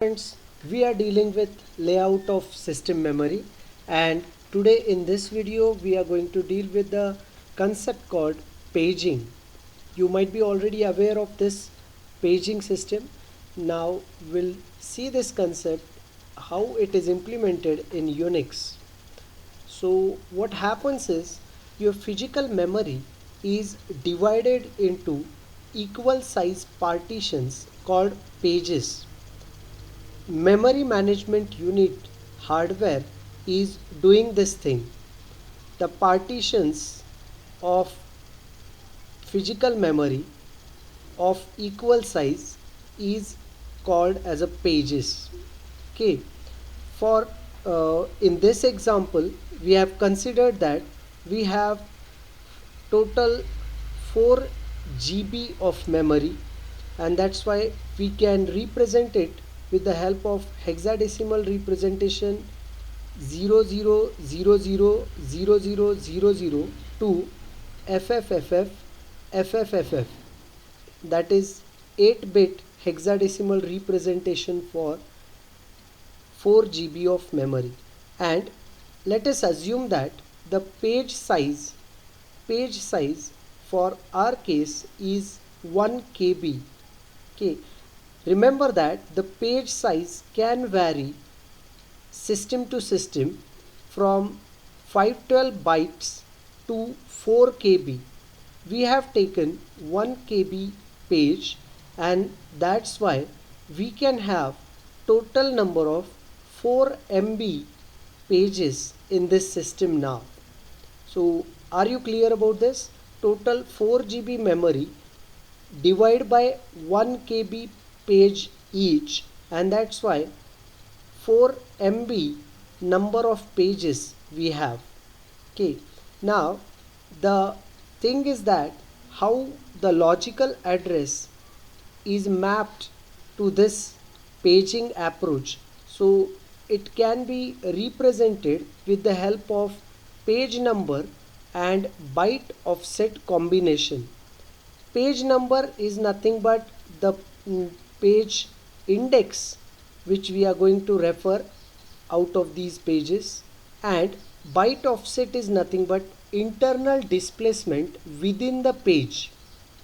Friends, we are dealing with layout of system memory, and today in this video we are going to deal with the concept called paging. You might be already aware of this paging system. Now we'll see this concept, how it is implemented in Unix. So what happens is your physical memory is divided into equal size partitions called pages. Memory management unit hardware is doing this thing. The partitions of physical memory of equal size is called as a pages. Okay, for in this example we have considered that we have total 4 GB of memory, and that's why we can represent it with the help of hexadecimal representation 00000000 to FFFF FFFF, that is 8-bit hexadecimal representation for 4 GB of memory. And let us assume that the page size for our case is 1 KB. Okay, remember that the page size can vary system to system from 512 bytes to 4 KB. We have taken 1 KB page, and that's why we can have total number of 4 MB pages in this system now. So are you clear about this? Total 4 GB memory divide by 1 KB page each, and that's why 4 MB number of pages we have. Okay, now the thing is that how the logical address is mapped to this paging approach. So it can be represented with the help of page number and byte offset combination. Page number is nothing but the page index which we are going to refer out of these pages, and byte offset is nothing but internal displacement within the page.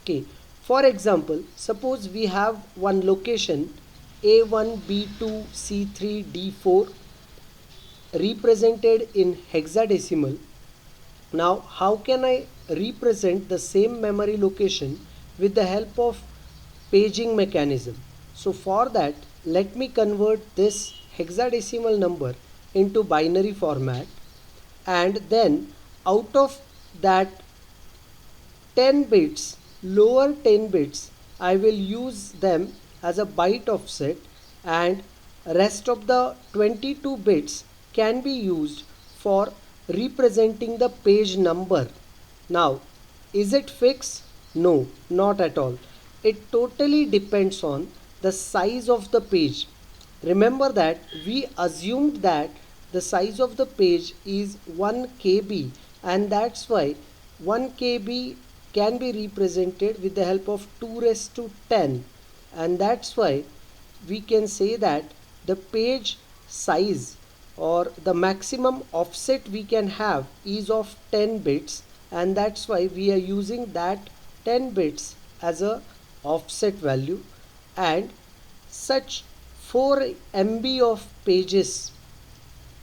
Okay, for example, suppose we have one location A1 B2 C3 D4 represented in hexadecimal. Now how can I represent the same memory location with the help of paging mechanism? So for that, let me convert this hexadecimal number into binary format, and then out of that 10 bits, lower 10 bits, I will use them as a byte offset, and rest of the 22 bits can be used for representing the page number. Now, is it fixed? No, not at all. It totally depends on the size of the page. Remember that we assumed that the size of the page is 1 KB, and that's why 1 KB can be represented with the help of 2 raised to 10, and that's why we can say that the page size or the maximum offset we can have is of 10 bits, and that's why we are using that 10 bits as a offset value. And such 4 MB of pages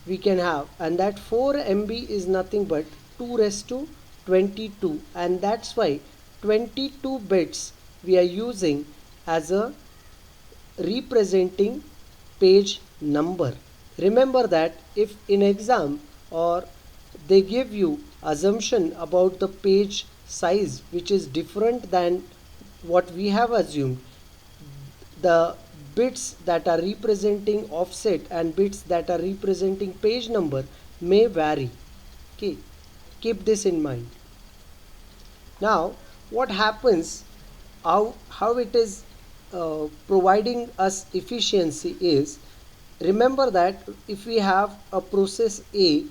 we can have, and that 4 MB is nothing but 2 raised to 22, and that's why 22 bits we are using as a representing page number. Remember that if in exam or they give you assumption about the page size which is different than what we have assumed, the bits that are representing offset and bits that are representing page number may vary. Okay, keep this in mind. Now what happens, how it is providing us efficiency is, remember that if we have a process A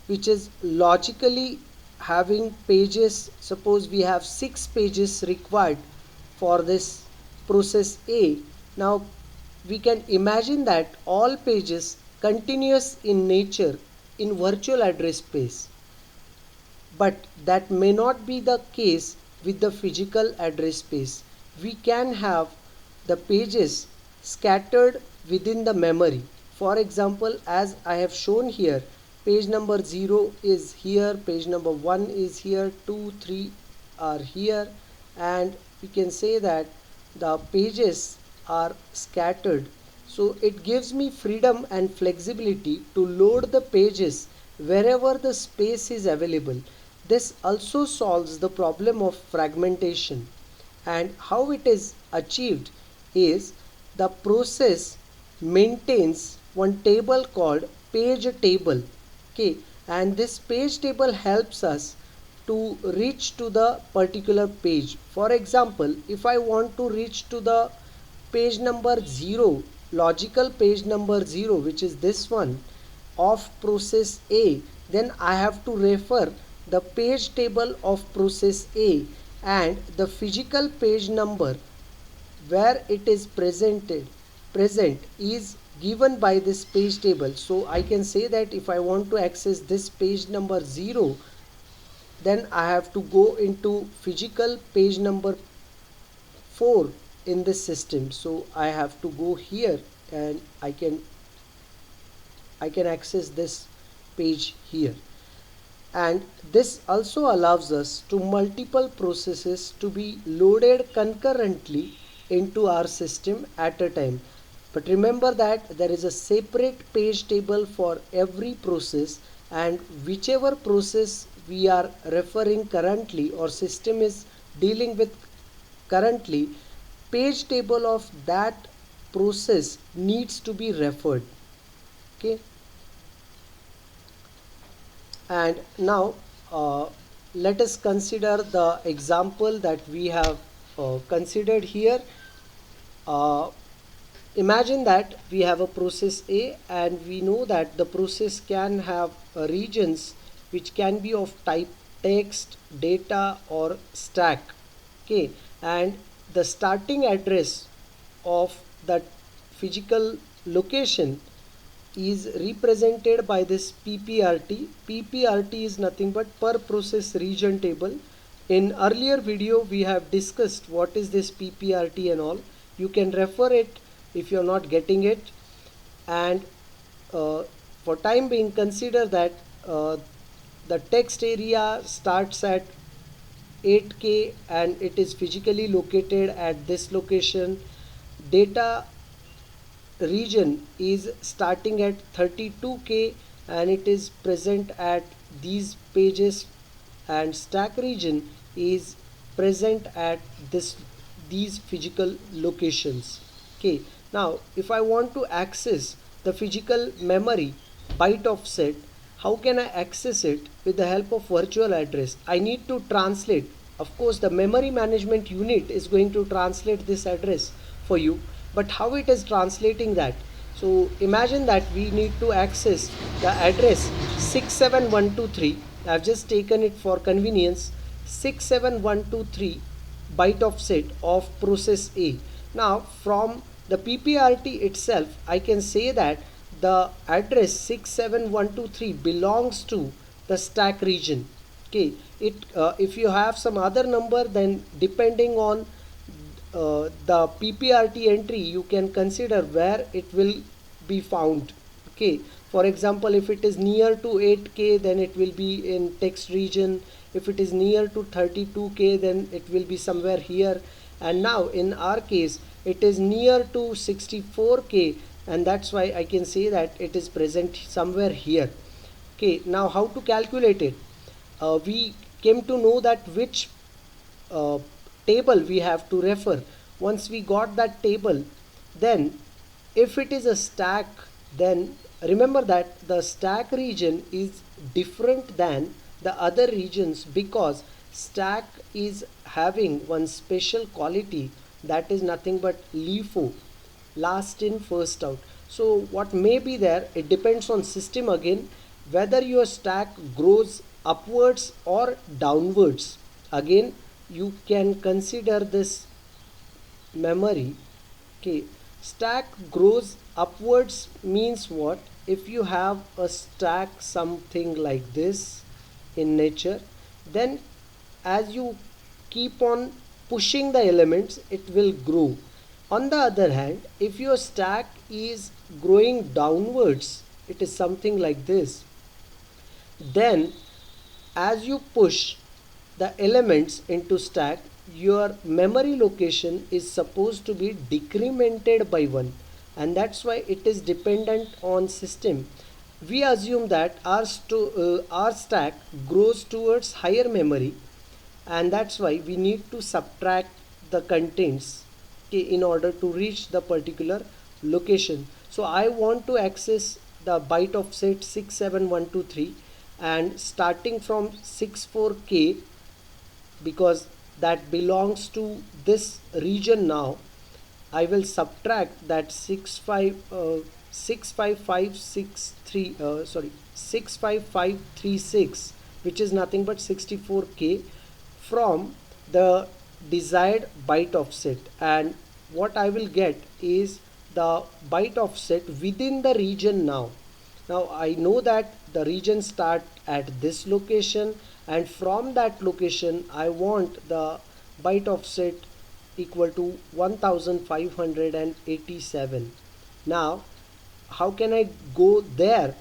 which is logically having pages, suppose we have 6 pages required for this process A. Now we can imagine that all pages continuous in nature in virtual address space, but that may not be the case with the physical address space. We can have the pages scattered within the memory. For example, as I have shown here, page number 0 is here, page number 1 is here, 2, 3 are here, and we can say that the pages are scattered. So it gives me freedom and flexibility to load the pages wherever the space is available. This also solves the problem of fragmentation. And how it is achieved is the process maintains one table called page table. Okay, and this page table helps us to reach to the particular page. For example, if I want to reach to the page number 0, logical page number 0, which is this one of process A, then I have to refer the page table of process A, and the physical page number where it is present is given by this page table. So I can say that if I want to access this page number 0, then I have to go into physical page number 4 in this system. So I have to go here and I can access this page here. And this also allows us to multiple processes to be loaded concurrently into our system at a time. But remember that there is a separate page table for every process, and whichever process we are referring currently or system is dealing with currently, page table of that process needs to be referred. Okay, and now let us consider the example that we have considered here. uh, Imagine that we have a process A, and we know that the process can have regions which can be of type text, data, or stack. Okay, and the starting address of that physical location is represented by this PPRT. PPRT is nothing but per process region table. In earlier video we have discussed what is this PPRT and all. You can refer it if you are not getting it. And for time being, consider that the text area starts at 8K and it is physically located at this location. Data region is starting at 32K and it is present at these pages, and stack region is present at these physical locations. Okay, now if I want to access the physical memory byte offset, how can I access it with the help of virtual address? I need to translate. Of course, the memory management unit is going to translate this address for you, but how it is translating that? So imagine that we need to access the address 67123. I've just taken it for convenience. 67123 byte offset of process A. Now from the PPRT itself, I can say that the address 67123 belongs to the stack region. Okay, if you have some other number, then depending on the PPRT entry, you can consider where it will be found. Okay, for example, if it is near to 8K, then it will be in text region. If it is near to 32K, then it will be somewhere here. And now in our case, it is near to 64K, and that's why I can say that it is present somewhere here. Okay, now how to calculate it? We came to know that which uh, table we have to refer. Once we got that table, then if it is a stack, then remember that the stack region is different than the other regions, because stack is having one special quality, that is nothing but LIFO, last in first out. So what may be there, it depends on system again, whether your stack grows upwards or downwards. Again, you can consider this memory. Okay, Stack grows upwards means what? If you have a stack something like this in nature, then as you keep on pushing the elements, it will grow. On the other hand, if your stack is growing downwards, it is something like this, then as you push the elements into stack, your memory location is supposed to be decremented by 1, and that's why it is dependent on system. We assume that our stack grows towards higher memory, and that's why we need to subtract the contents, okay, in order to reach the particular location. So I want to access the byte offset 67123, and starting from 64K, because that belongs to this region now, I will subtract that 65563 65536, which is nothing but 64K, from the desired byte offset, and what I will get is the byte offset within the region now. Now I know that the region start at this location, and from that location I want the byte offset equal to 1587. Now how can I go there?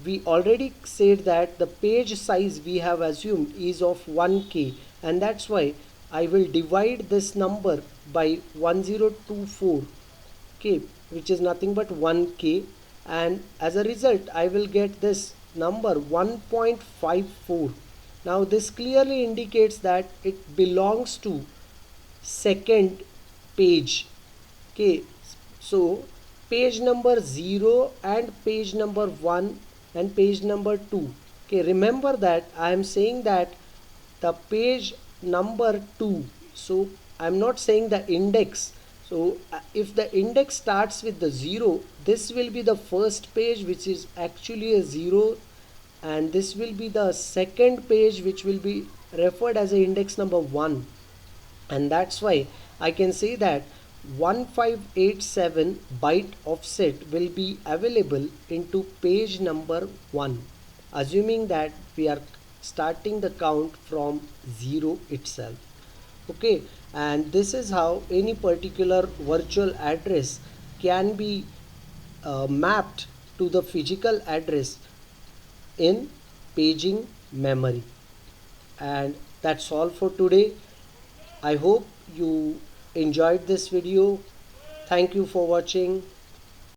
We already said that the page size we have assumed is of 1K, and that's why I will divide this number by 1024, k, which is nothing but 1K, and as a result I will get this number 1.54. Now this clearly indicates that it belongs to second page. Okay, so page number 0 and page number 1 and page number 2. Okay, remember that I am saying that the page number 2, so I am not saying the index. So if the index starts with the 0, this will be the first page, which is actually a 0, and this will be the second page, which will be referred as a index number 1, and that's why I can say that 1587 byte offset will be available into page number 1, assuming that we are starting the count from 0 itself. Okay, and this is how any particular virtual address can be mapped to the physical address in paging memory. And that's all for today. I hope you enjoyed this video. Thank you for watching.